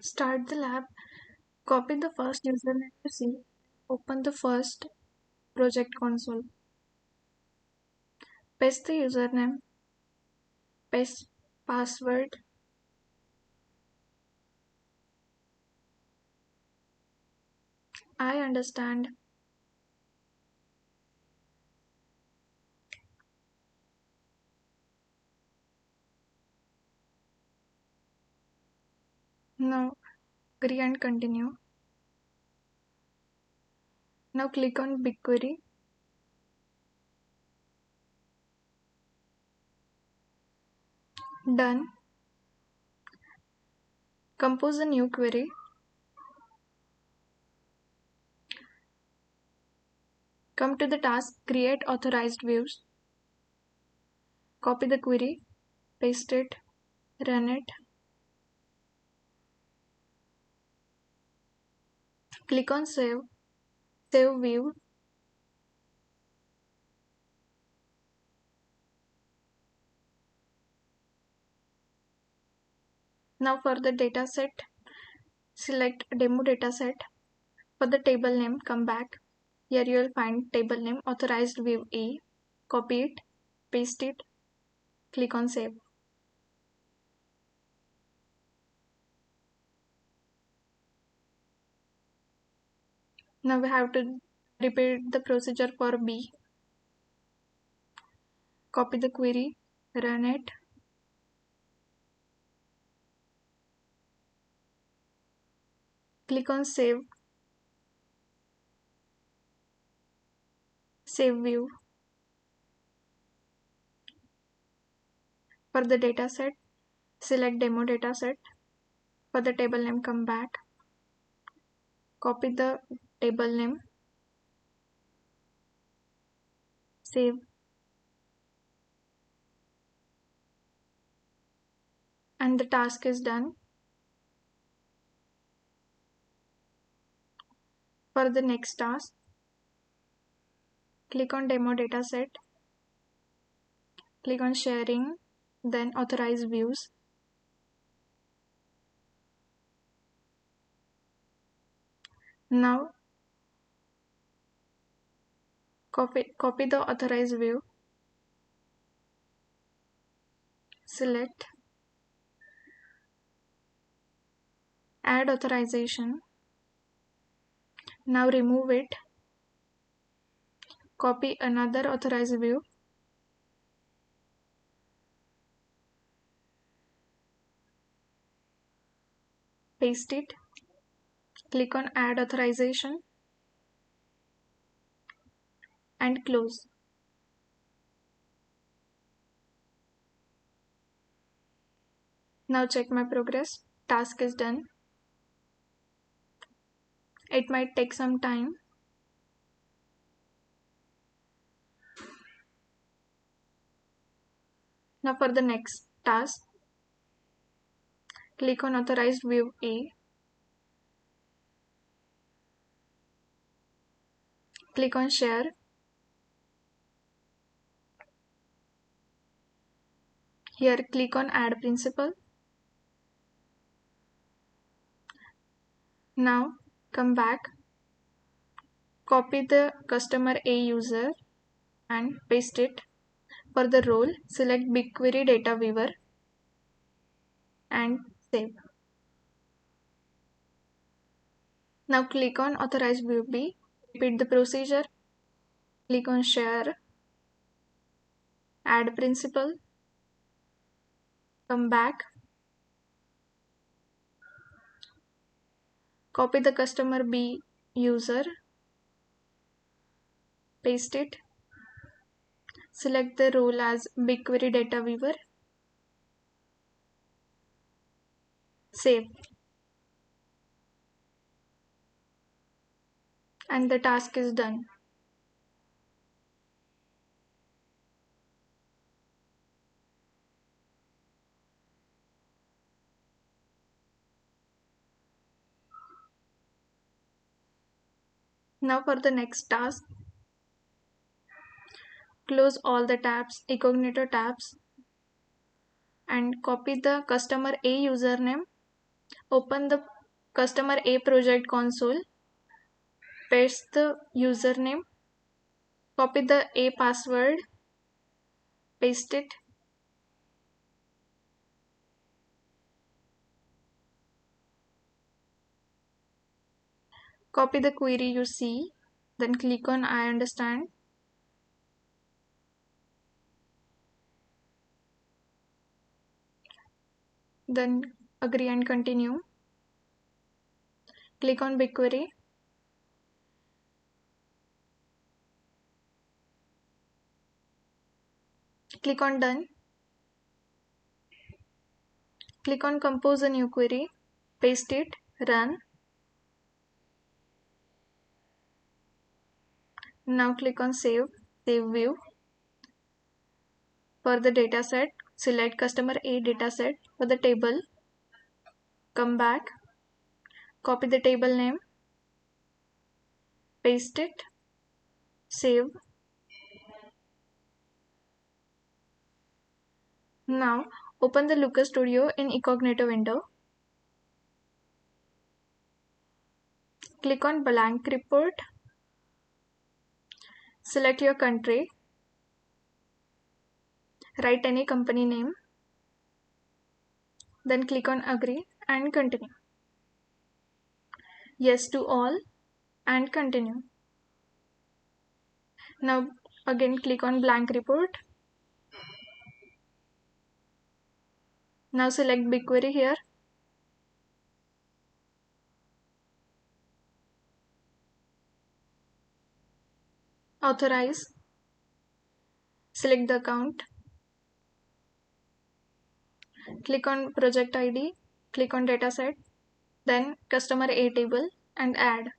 Start the lab, copy the first username you see, open the first project console, paste the username, paste password, I understand. Now agree and continue. Now click on BigQuery. Done. Compose a new query. Come to the task Create Authorized Views. Copy the query, paste it, run it. Click on Save, Save View. Now for the dataset, select Demo Dataset. For the table name, come back. Here you will find table name Authorized View E. Copy it, paste it, click on Save. Now we have to repeat the procedure for B. Copy the query, run it. Click on Save, Save View. For the dataset, select Demo Dataset. For the table name, come back. Copy the table name, save, and the task is done. For the next task, click on Demo Dataset, click on Sharing, then Authorize Views. Now copy the Authorize View, select, add authorization. Now remove it, copy another Authorize View, paste it, click on Add Authorization, and close. Now check my progress. Task is done. It might take some time. Now for the next task, click on Authorized View A. Click on Share. Here click on Add Principal. Now come back. Copy the customer A user and paste it. For the role, select BigQuery Data Viewer and save. Now click on Authorize View B. Repeat the procedure. Click on Share, Add Principal, come back, copy the customer B user, paste it, select the role as BigQuery Data Viewer, save, and the task is done. Now for the next task, close all the tabs, incognito tabs, and copy the customer A username Open the customer A project console, paste the username, copy the A password, paste it. Copy the query you see, then click on I understand. Then agree and continue. Click on BigQuery. Click on done. Click on compose a new query, paste it, run. Now click on save view. For the dataset, select customer A dataset for the table. Come back, copy the table name, paste it, save. Now open the Looker Studio in incognito window. Click on blank report. Select your country. Write any company name. Then click on agree and continue. Yes to all and continue. Now again click on blank report. Now select BigQuery here. Authorize. Select the account. Click on project ID. Click on dataset. Then customer A table and add.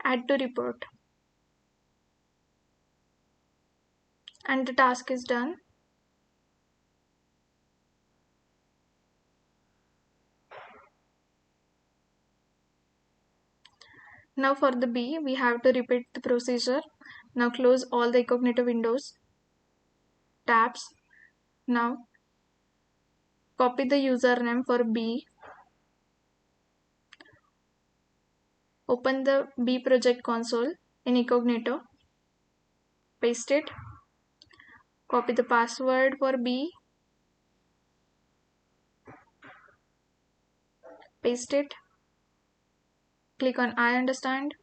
Add to report. And the task is done. Now for the B, we have to repeat the procedure. Now close all the incognito windows, tabs. Now copy the username for B. Open the B project console in incognito. Paste it. Copy the password for B. Paste it. Click on I understand.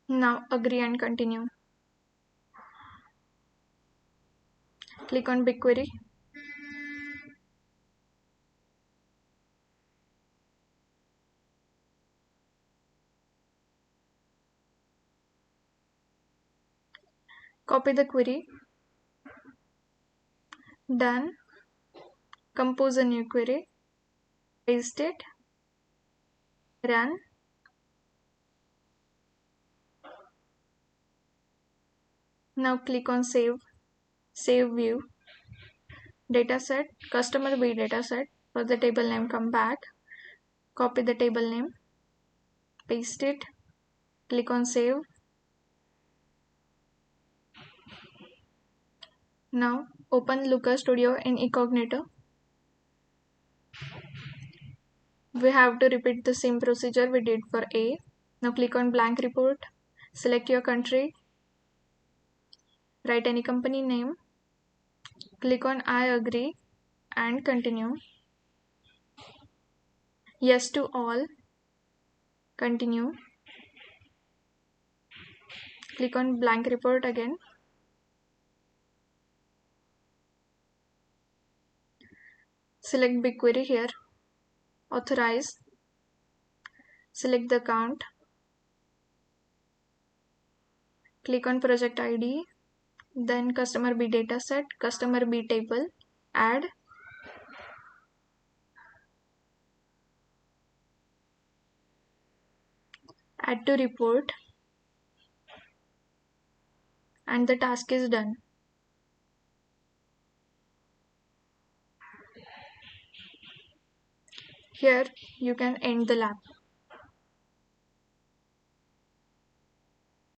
Now agree and continue. Click on BigQuery. Copy the query. Done. Compose a new query. Paste it. Run. Now click on save view. Dataset, customer B dataset. For the table name, come back. Copy the table name. Paste it. Click on save. Now open Looker Studio in incognito. We have to repeat the same procedure we did for A. Now click on blank report. Select your country. Write any company name. Click on I agree and continue. Yes to all. Continue. Click on blank report again. Select BigQuery here. Authorize. Select the account. Click on project ID. Then customer B dataset, customer B table, add. Add to report. And the task is done. Here you can end the lab.